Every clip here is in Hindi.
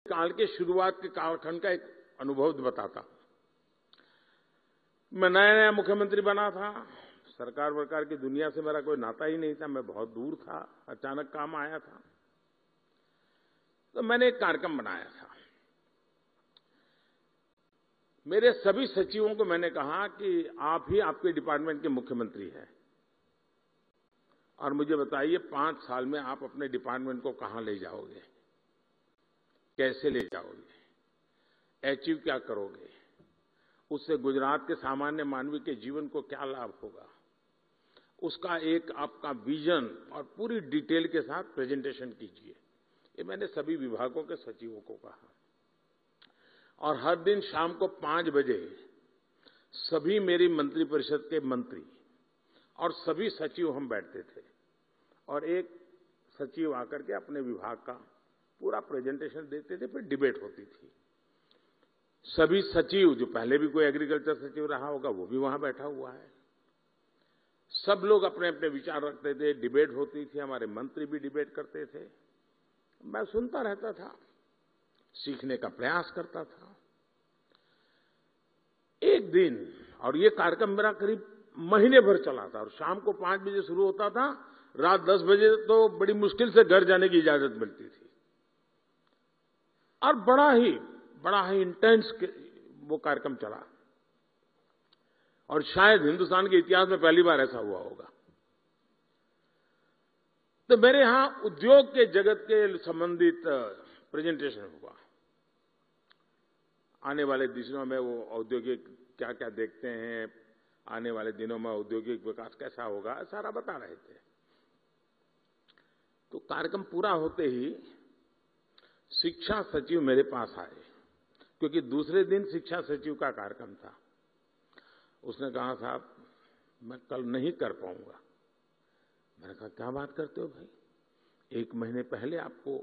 काल के शुरुआत के कालखंड का एक अनुभव बताता हूं। मैं नया नया मुख्यमंत्री बना था। सरकार वरकार की दुनिया से मेरा कोई नाता ही नहीं था, मैं बहुत दूर था। अचानक काम आया था तो मैंने एक कार्यक्रम बनाया था। मेरे सभी सचिवों को मैंने कहा कि आप ही आपके डिपार्टमेंट के मुख्यमंत्री हैं और मुझे बताइए 5 साल में आप अपने डिपार्टमेंट को कहां ले जाओगे, कैसे ले जाओगे, अचीव क्या करोगे, उससे गुजरात के सामान्य मानवी के जीवन को क्या लाभ होगा, उसका एक आपका विजन और पूरी डिटेल के साथ प्रेजेंटेशन कीजिए। ये मैंने सभी विभागों के सचिवों को कहा और हर दिन शाम को 5 बजे सभी मेरी मंत्रिपरिषद के मंत्री और सभी सचिव हम बैठते थे और एक सचिव आकर के अपने विभाग का पूरा प्रेजेंटेशन देते थे, फिर डिबेट होती थी। सभी सचिव, जो पहले भी कोई एग्रीकल्चर सचिव रहा होगा वो भी वहां बैठा हुआ है, सब लोग अपने अपने विचार रखते थे, डिबेट होती थी, हमारे मंत्री भी डिबेट करते थे। मैं सुनता रहता था, सीखने का प्रयास करता था। एक दिन, और ये कार्यक्रम मेरा करीब महीने भर चला था और शाम को 5 बजे शुरू होता था, रात 10 बजे तो बड़ी मुश्किल से घर जाने की इजाजत मिलती थी और बड़ा ही इंटेंस वो कार्यक्रम चला और शायद हिंदुस्तान के इतिहास में पहली बार ऐसा हुआ होगा। तो मेरे यहां उद्योग के जगत के संबंधित प्रेजेंटेशन हुआ। आने वाले दिनों में वो औद्योगिक क्या क्या देखते हैं, आने वाले दिनों में औद्योगिक विकास कैसा होगा, सारा बता रहे थे। तो कार्यक्रम पूरा होते ही शिक्षा सचिव मेरे पास आए, क्योंकि दूसरे दिन शिक्षा सचिव का कार्यक्रम था। उसने कहा, साहब मैं कल नहीं कर पाऊंगा। मैंने कहा, क्या बात करते हो भाई, 1 महीने पहले आपको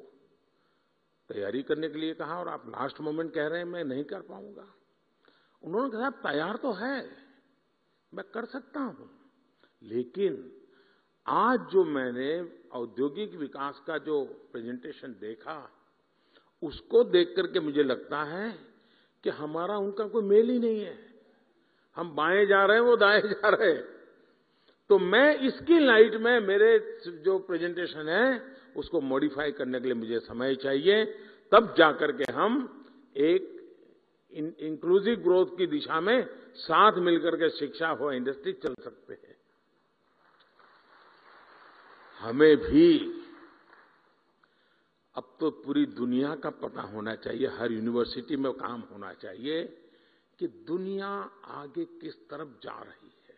तैयारी करने के लिए कहा और आप लास्ट मोमेंट कह रहे हैं मैं नहीं कर पाऊंगा। उन्होंने कहा, तैयार तो है, मैं कर सकता हूं, लेकिन आज जो मैंने औद्योगिक विकास का जो प्रेजेंटेशन देखा उसको देख करके मुझे लगता है कि हमारा उनका कोई मेल ही नहीं है। हम बाएं जा रहे हैं, वो दाएं जा रहे हैं। तो मैं इसकी लाइट में मेरे जो प्रेजेंटेशन है उसको मॉडिफाई करने के लिए मुझे समय चाहिए, तब जाकर के हम एक इंक्लूसिव ग्रोथ की दिशा में साथ मिलकर के शिक्षा हो, इंडस्ट्री चल सकते हैं। हमें भी अब तो पूरी दुनिया का पता होना चाहिए, हर यूनिवर्सिटी में काम होना चाहिए कि दुनिया आगे किस तरफ जा रही है,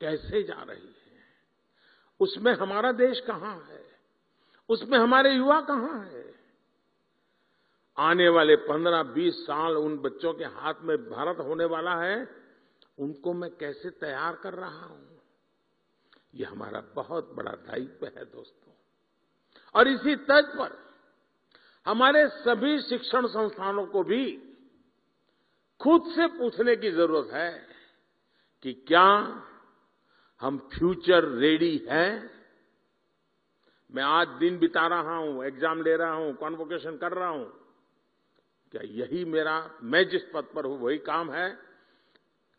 कैसे जा रही है, उसमें हमारा देश कहां है, उसमें हमारे युवा कहां है। आने वाले 15-20 साल उन बच्चों के हाथ में भारत होने वाला है, उनको मैं कैसे तैयार कर रहा हूं, ये हमारा बहुत बड़ा दायित्व है दोस्तों। और इसी तर्ज पर हमारे सभी शिक्षण संस्थानों को भी खुद से पूछने की जरूरत है कि क्या हम फ्यूचर रेडी हैं। मैं आज दिन बिता रहा हूं, एग्जाम ले रहा हूं, कॉन्वोकेशन कर रहा हूं, क्या यही मैं जिस पद पर हूं वही काम है?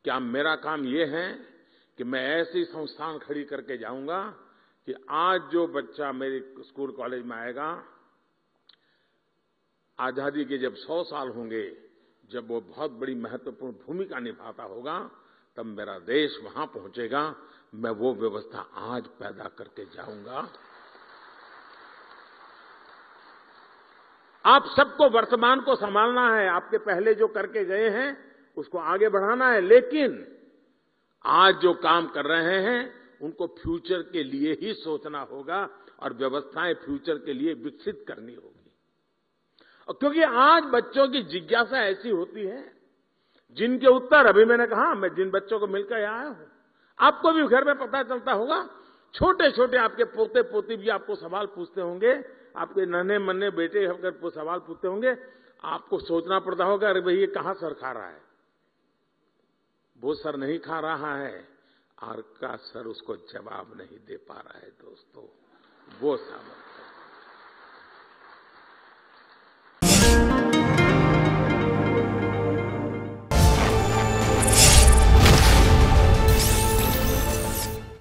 क्या मेरा काम यह है कि मैं ऐसी संस्थान खड़ी करके जाऊंगा कि आज जो बच्चा मेरे स्कूल कॉलेज में आएगा, आजादी के जब 100 साल होंगे, जब वो बहुत बड़ी महत्वपूर्ण भूमिका निभाता होगा, तब मेरा देश वहां पहुंचेगा। मैं वो व्यवस्था आज पैदा करके जाऊंगा। आप सबको वर्तमान को संभालना है, आपके पहले जो करके गए हैं उसको आगे बढ़ाना है, लेकिन आज जो काम कर रहे हैं उनको फ्यूचर के लिए ही सोचना होगा और व्यवस्थाएं फ्यूचर के लिए विकसित करनी होगी। क्योंकि आज बच्चों की जिज्ञासा ऐसी होती है जिनके उत्तर, अभी मैंने कहा, मैं जिन बच्चों को मिलकर आया हूं, आपको भी घर में पता चलता होगा, छोटे छोटे आपके पोते पोती भी आपको सवाल पूछते होंगे, आपके नन्हे मन्ने बेटे अगर सवाल पूछते होंगे, आपको सोचना पड़ता होगा, अरे भाई ये कहां सर खा रहा है। वो सर नहीं खा रहा है, आर का सर उसको जवाब नहीं दे पा रहा है दोस्तों, वो सामने